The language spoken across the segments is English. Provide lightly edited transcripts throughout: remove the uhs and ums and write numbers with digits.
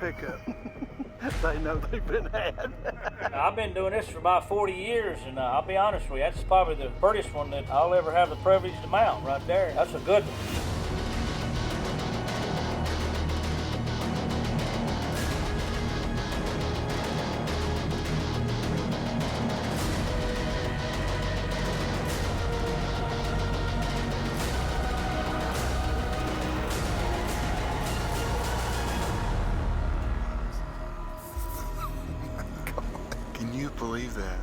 they pick up. They know they've been had. I've been doing this for about 40 years, and I'll be honest with you, that's probably the prettiest one that I'll ever have the privilege to mount right there. That's a good one. Can you believe that?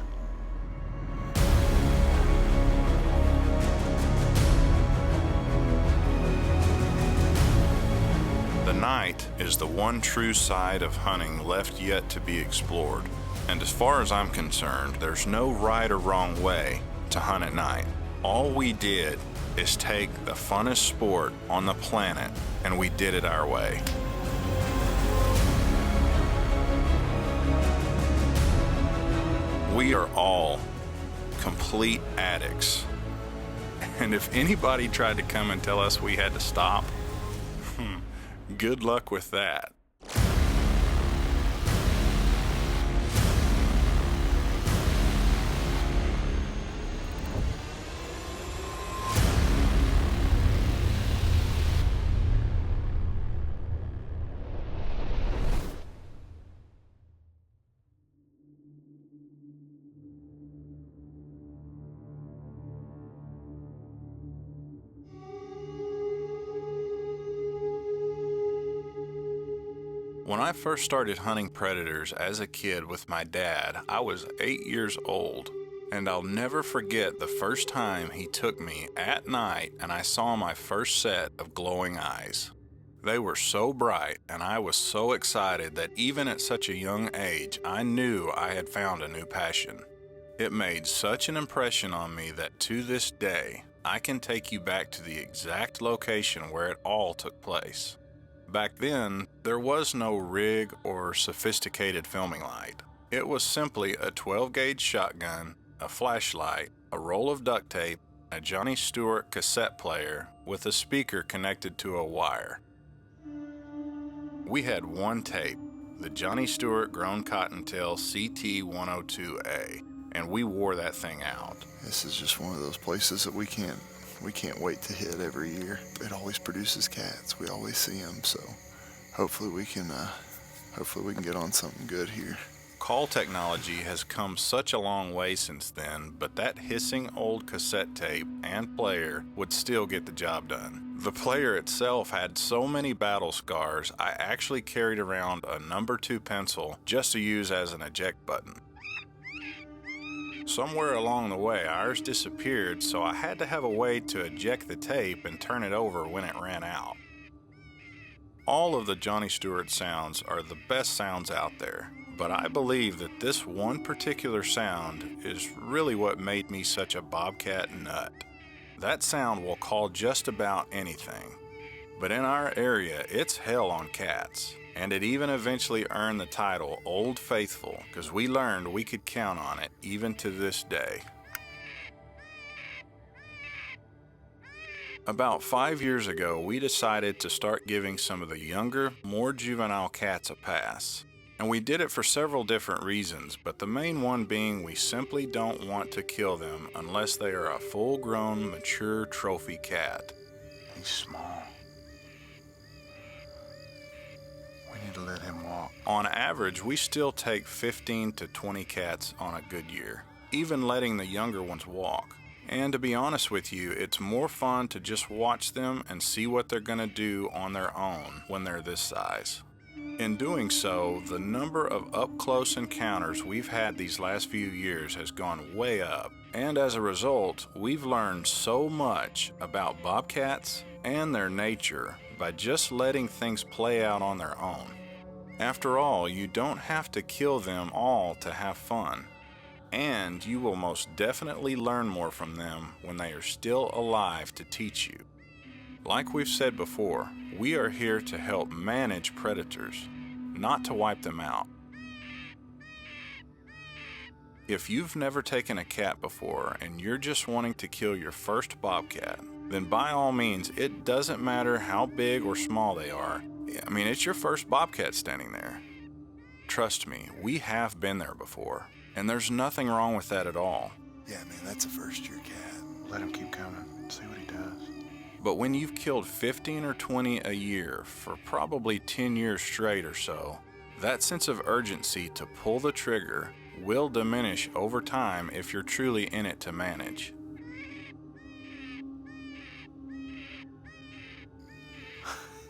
The night is the one true side of hunting left yet to be explored. And as far as I'm concerned, there's no right or wrong way to hunt at night. All we did is take the funnest sport on the planet, and we did it our way. We are all complete addicts. And if anybody tried to come and tell us we had to stop, good luck with that. When I first started hunting predators as a kid with my dad, I was 8 years old, and I'll never forget the first time he took me at night and I saw my first set of glowing eyes. They were so bright, and I was so excited that even at such a young age, I knew I had found a new passion. It made such an impression on me that to this day, I can take you back to the exact location where it all took place. Back then, there was no rig or sophisticated filming light. It was simply a 12-gauge shotgun, a flashlight, a roll of duct tape, a Johnny Stewart cassette player with a speaker connected to a wire. We had one tape, the Johnny Stewart Grown Cottontail CT-102A, and we wore that thing out. This is just one of those places that we can't wait to hit every year. It always produces cats. We always see them, so hopefully we can get on something good here. Call technology has come such a long way since then, but that hissing old cassette tape and player would still get the job done. The player itself had so many battle scars, I actually carried around a number 2 pencil just to use as an eject button. Somewhere along the way, ours disappeared, so I had to have a way to eject the tape and turn it over when it ran out. All of the Johnny Stewart sounds are the best sounds out there, but I believe that this one particular sound is really what made me such a bobcat nut. That sound will call just about anything, but in our area, it's hell on cats. And it even eventually earned the title Old Faithful, because we learned we could count on it even to this day. About 5 years ago, we decided to start giving some of the younger, more juvenile cats a pass. And we did it for several different reasons, but the main one being we simply don't want to kill them unless they are a full-grown, mature trophy cat. He's small. We need to let him walk. On average, we still take 15 to 20 cats on a good year, even letting the younger ones walk. And to be honest with you, it's more fun to just watch them and see what they're gonna do on their own when they're this size. In doing so, the number of up-close encounters we've had these last few years has gone way up. And as a result, we've learned so much about bobcats and their nature by just letting things play out on their own. After all, you don't have to kill them all to have fun. And you will most definitely learn more from them when they are still alive to teach you. Like we've said before, we are here to help manage predators, not to wipe them out. If you've never taken a cat before and you're just wanting to kill your first bobcat, then by all means, it doesn't matter how big or small they are. I mean, it's your first bobcat standing there. Trust me, we have been there before, and there's nothing wrong with that at all. Yeah, man, that's a first-year cat. Let him keep coming. See what he does. But when you've killed 15 or 20 a year for probably 10 years straight or so, that sense of urgency to pull the trigger will diminish over time if you're truly in it to manage.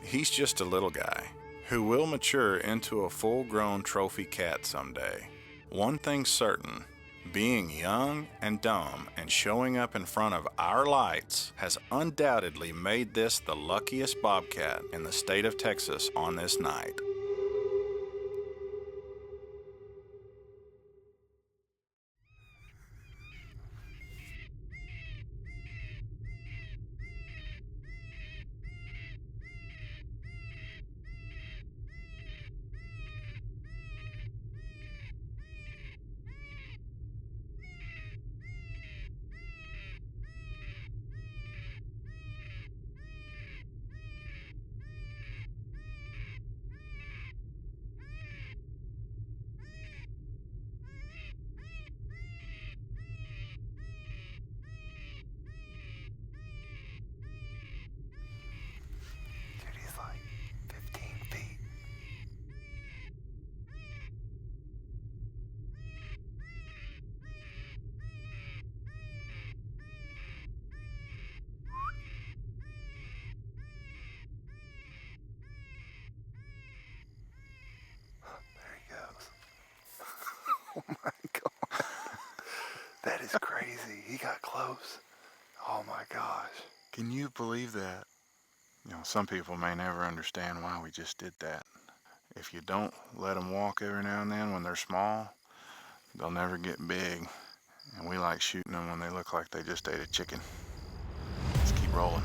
He's just a little guy who will mature into a full-grown trophy cat someday. One thing's certain, being young and dumb and showing up in front of our lights has undoubtedly made this the luckiest bobcat in the state of Texas on this night. Dude, he's like 15 feet. There he goes. Oh my God. That is crazy. He got close. Oh my gosh. Can you believe that? You know, some people may never understand why we just did that. If you don't let them walk every now and then when they're small, they'll never get big. And we like shooting them when they look like they just ate a chicken. Let's keep rolling.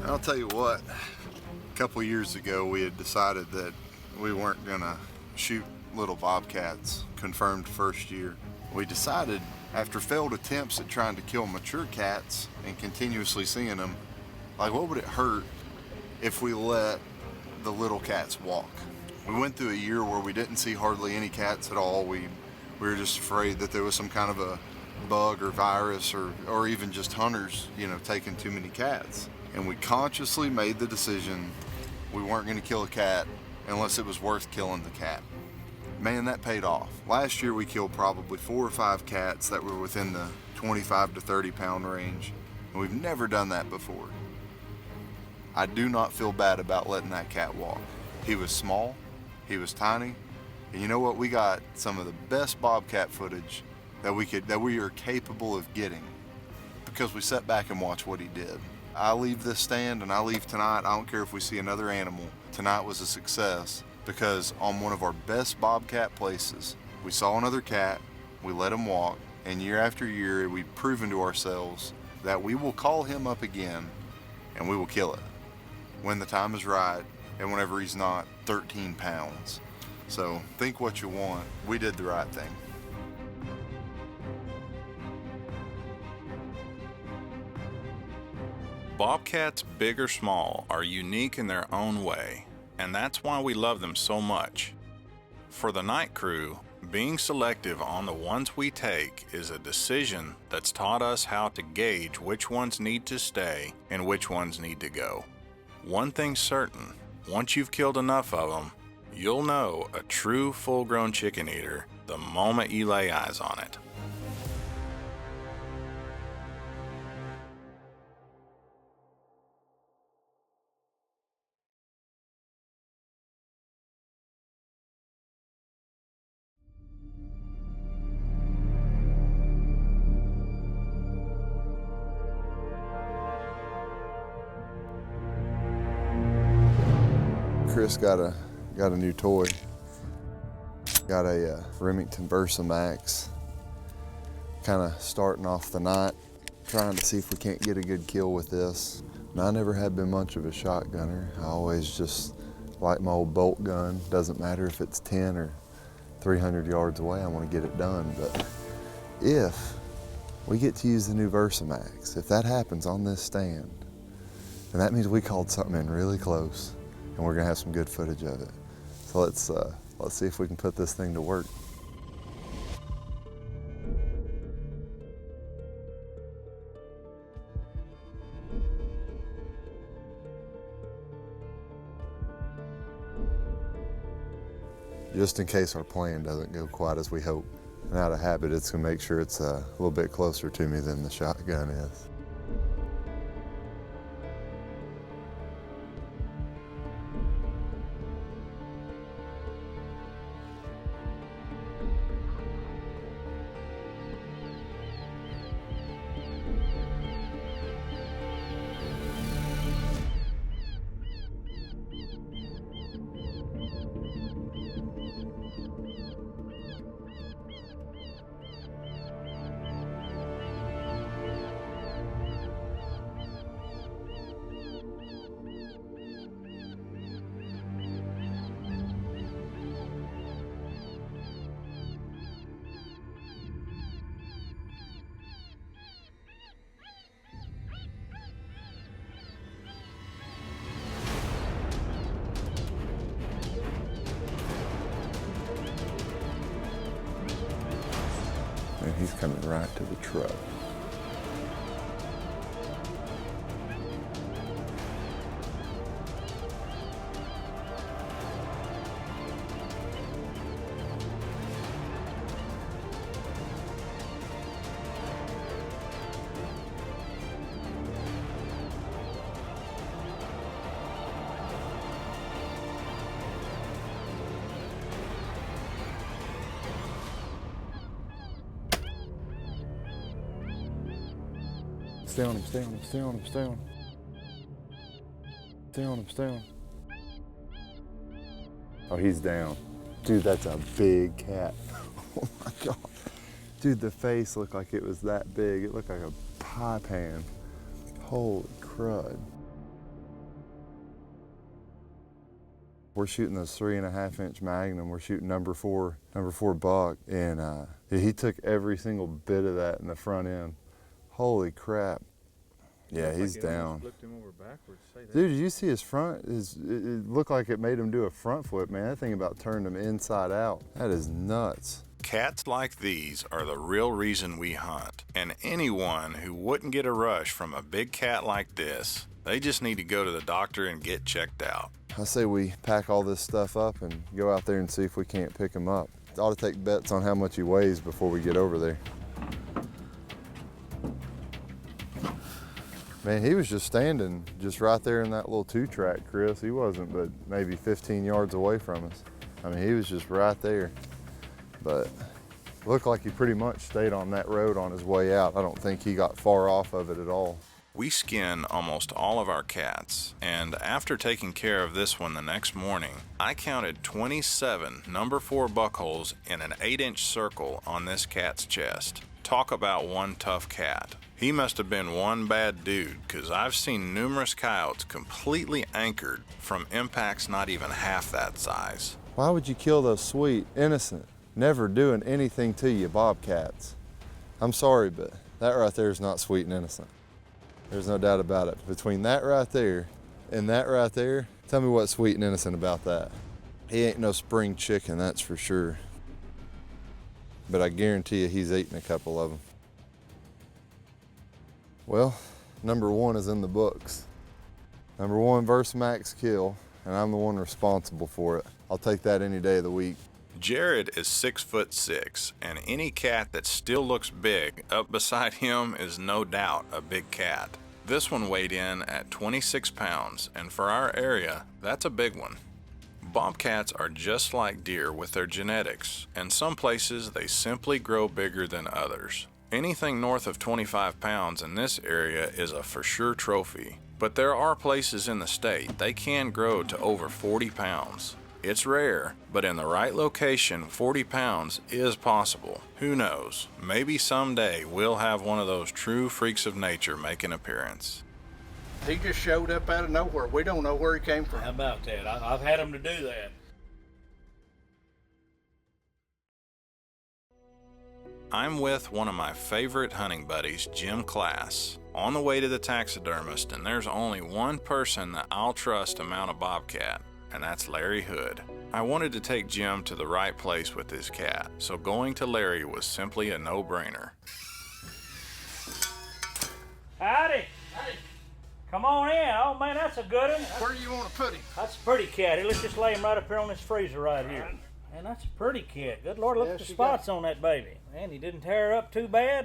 I'll tell you what, a couple years ago we had decided that we weren't gonna shoot little bobcats, confirmed first year. We decided after failed attempts at trying to kill mature cats and continuously seeing them, like what would it hurt if we let the little cats walk? We went through a year where we didn't see hardly any cats at all. We were just afraid that there was some kind of a bug or virus or even just hunters, you know, taking too many cats. And we consciously made the decision we weren't going to kill a cat unless it was worth killing the cat. Man, that paid off. Last year we killed probably 4 or 5 cats that were within the 25 to 30 pound range, and we've never done that before. I do not feel bad about letting that cat walk. He was small, he was tiny, and you know what? We got some of the best bobcat footage that we are capable of getting because we sat back and watched what he did. I leave this stand and I leave tonight, I don't care if we see another animal. Tonight was a success because on one of our best bobcat places, we saw another cat, we let him walk, and year after year we've proven to ourselves that we will call him up again and we will kill it when the time is right and whenever he's not 13 pounds. So think what you want, we did the right thing. Bobcats, big or small, are unique in their own way, and that's why we love them so much. For the night crew, being selective on the ones we take is a decision that's taught us how to gauge which ones need to stay and which ones need to go. One thing's certain, once you've killed enough of them, you'll know a true full-grown chicken eater the moment you lay eyes on it. Chris got a new toy. Got a Remington Versa Max. Kind of starting off the night, trying to see if we can't get a good kill with this. And I never have been much of a shotgunner. I always just like my old bolt gun. Doesn't matter if it's 10 or 300 yards away, I want to get it done. But if we get to use the new Versa Max, if that happens on this stand, then that means we called something in really close. And and we're gonna have some good footage of it. So let's see if we can put this thing to work. Just in case our plan doesn't go quite as we hope. And out of habit, it's gonna make sure it's a little bit closer to me than the shotgun is. And he's coming right to the truck. Stay on him, stay on him, stay on him, stay on him. Stay on him, stay on him. Oh, he's down. Dude, that's a big cat. Oh my God. Dude, the face looked like it was that big. It looked like a pie pan. Holy crud. We're shooting those 3.5-inch Magnum. We're shooting number four buck. And he took every single bit of that in the front end. Holy crap. Yeah, he's down. Dude, did you see his front? It looked like it made him do a front flip, man. That thing about turned him inside out. That is nuts. Cats like these are the real reason we hunt. And anyone who wouldn't get a rush from a big cat like this, they just need to go to the doctor and get checked out. I say we pack all this stuff up and go out there and see if we can't pick him up. It ought to take bets on how much he weighs before we get over there. Man, he was just standing just right there in that little 2-track, Chris. He wasn't but maybe 15 yards away from us. I mean, he was just right there. But looked like he pretty much stayed on that road on his way out. I don't think he got far off of it at all. We skin almost all of our cats, and after taking care of this one the next morning, I counted 27 number 4 buck holes in an 8-inch circle on this cat's chest. Talk about one tough cat. He must have been one bad dude, because I've seen numerous coyotes completely anchored from impacts not even half that size. Why would you kill those sweet, innocent, never doing anything to you bobcats? I'm sorry, but that right there is not sweet and innocent. There's no doubt about it. Between that right there and that right there, tell me what's sweet and innocent about that. He ain't no spring chicken, that's for sure. But I guarantee you he's eaten a couple of them. Well, number 1 is in the books. Number 1 versus max kill, and I'm the one responsible for it. I'll take that any day of the week. Jared is 6'6", and any cat that still looks big up beside him is no doubt a big cat. This one weighed in at 26 pounds, and for our area, that's a big one. Bobcats are just like deer with their genetics, and some places they simply grow bigger than others. Anything north of 25 pounds in this area is a for sure trophy, but there are places in the state they can grow to over 40 pounds. It's rare, but in the right location, 40 pounds is possible. Who knows? Maybe someday we'll have one of those true freaks of nature make an appearance. He just showed up out of nowhere. We don't know where he came from. How about that? I've had him to do that. I'm with one of my favorite hunting buddies, Jim Class, on the way to the taxidermist, and there's only one person that I'll trust to mount a bobcat. and that's Larry Hood. I wanted to take Jim to the right place with this cat, so going to Larry was simply a no-brainer. Howdy. Hey, Come on in. Oh, man, that's a good one. where do you want to put him? That's a pretty cat. Here, let's just lay him right up here on this freezer right here. Man, that's a pretty cat. Good Lord, look Yeah, at the she spots on that baby. Man, he didn't tear her up too bad.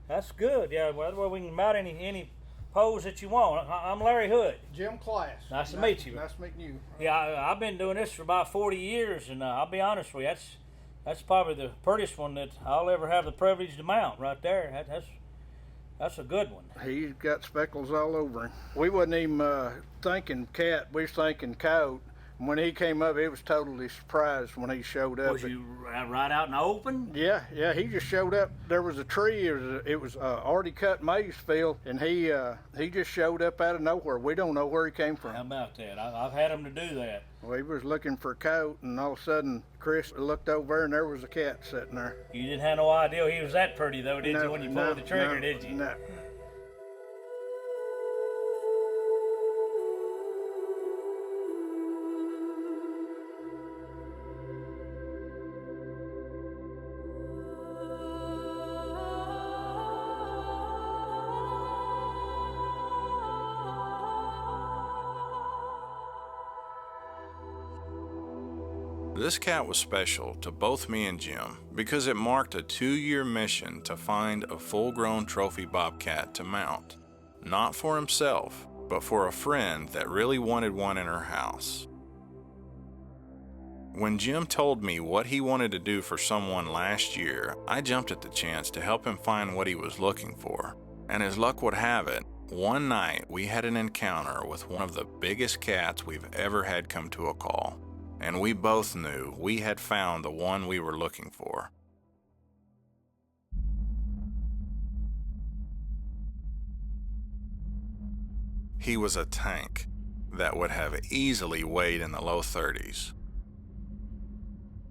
That's good. Yeah, well, we can mount any pose that you want. I'm Larry Hood. Jim Class. Nice to meet you. Nice meeting you. Yeah, I've been doing this for about 40 years, and I'll be honest with you, that's probably the prettiest one that I'll ever have the privilege to mount right there. That's a good one. He's got speckles all over him. We wasn't even thinking cat. We was thinking coyote. When he came up, it was totally surprised when he showed up. Was you right out in the open? Yeah, he just showed up. There was a tree. It was already cut maize field, and he just showed up out of nowhere. We don't know where he came How from. about that? I've had him to do that. We was looking for a coyote, and all of a sudden, Chris looked over, and there was a cat sitting there. You didn't have no idea he was that pretty, though, did you, when you pulled the trigger, did you? No. This cat was special to both me and Jim because it marked a 2-year mission to find a full-grown trophy bobcat to mount. Not for himself, but for a friend that really wanted one in her house. When Jim told me what he wanted to do for someone last year, I jumped at the chance to help him find what he was looking for. And as luck would have it, one night we had an encounter with one of the biggest cats we've ever had come to a call. And we both knew we had found the one we were looking for. He was a tank that would have easily weighed in the low 30s.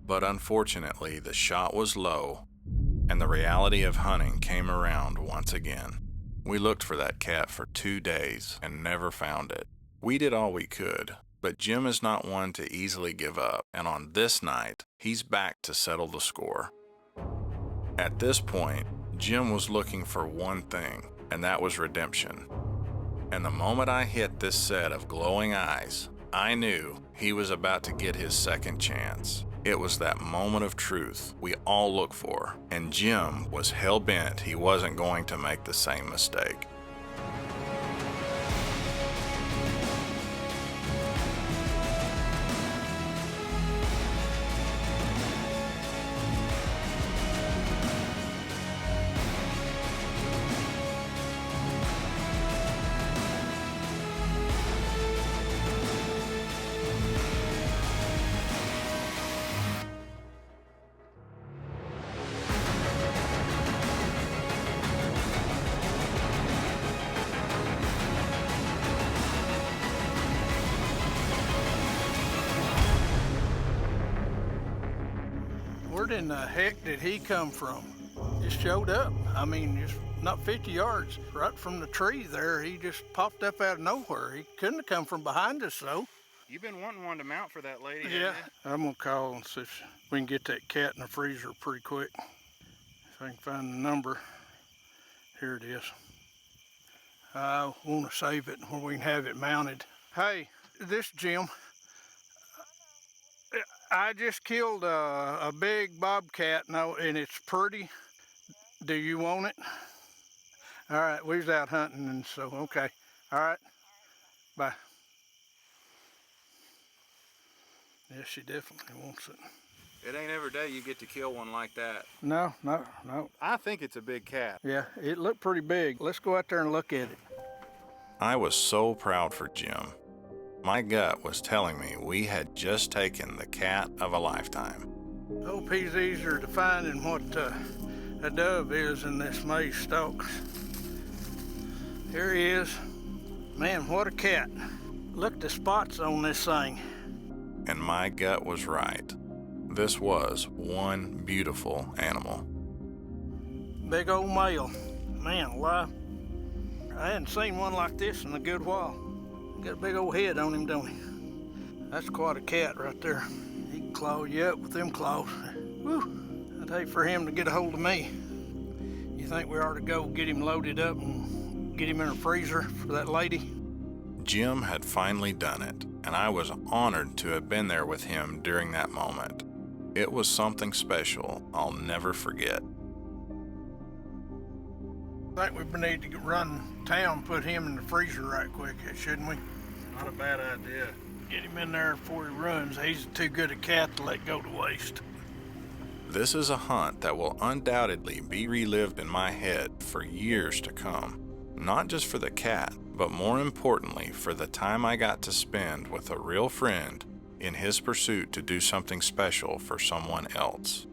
But unfortunately, the shot was low, and the reality of hunting came around once again. We looked for that cat for 2 days and never found it. We did all we could. But Jim is not one to easily give up, and on this night, he's back to settle the score. At this point, Jim was looking for one thing, and that was redemption. And the moment I hit this set of glowing eyes, I knew he was about to get his second chance. It was that moment of truth we all look for, and Jim was hell-bent he wasn't going to make the same mistake. Where in the heck did he come from? Just showed up. I mean, just not 50 yards. Right from the tree there, he just popped up out of nowhere. He couldn't have come from behind us, though. You've been wanting one to mount for that lady, Yeah, I'm gonna call and see if we can get that cat in the freezer pretty quick. If I can find the number. Here it is. I want to save it where we can have it mounted. Hey, this Jim. I just killed a big bobcat and it's pretty. Do you want it? All right, we was out hunting and so, okay. All right, bye. Yeah, she definitely wants it. It ain't every day you get to kill one like that. No. I think it's a big cat. Yeah, it looked pretty big. Let's go out there and look at it. I was so proud for Jim. My gut was telling me we had just taken the cat of a lifetime. Hope he's easier to find than what a dove is in this maize stalks. Here he is. Man, what a cat. Look at the spots on this thing. And my gut was right. This was one beautiful animal. Big old male. Man alive. I hadn't seen one like this in a good while. Got a big old head on him, don't he? That's quite a cat right there. He can claw you up with them claws. Whew, I'd hate for him to get a hold of me. You think we ought to go get him loaded up and get him in a freezer for that lady? Jim had finally done it, and I was honored to have been there with him during that moment. It was something special I'll never forget. I think we need to run town, put him in the freezer right quick, shouldn't we? Not a bad idea. Get him in there before he runs. He's too good a cat to let go to waste. This is a hunt that will undoubtedly be relived in my head for years to come. Not just for the cat, but more importantly for the time I got to spend with a real friend in his pursuit to do something special for someone else.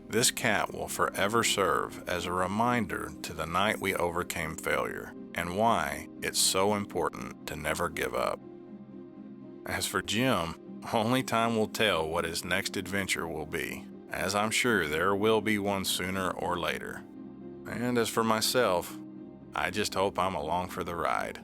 This cat will forever serve as a reminder to the night we overcame failure and why it's so important to never give up. As for Jim, only time will tell what his next adventure will be, as I'm sure there will be one sooner or later. And as for myself, I just hope I'm along for the ride.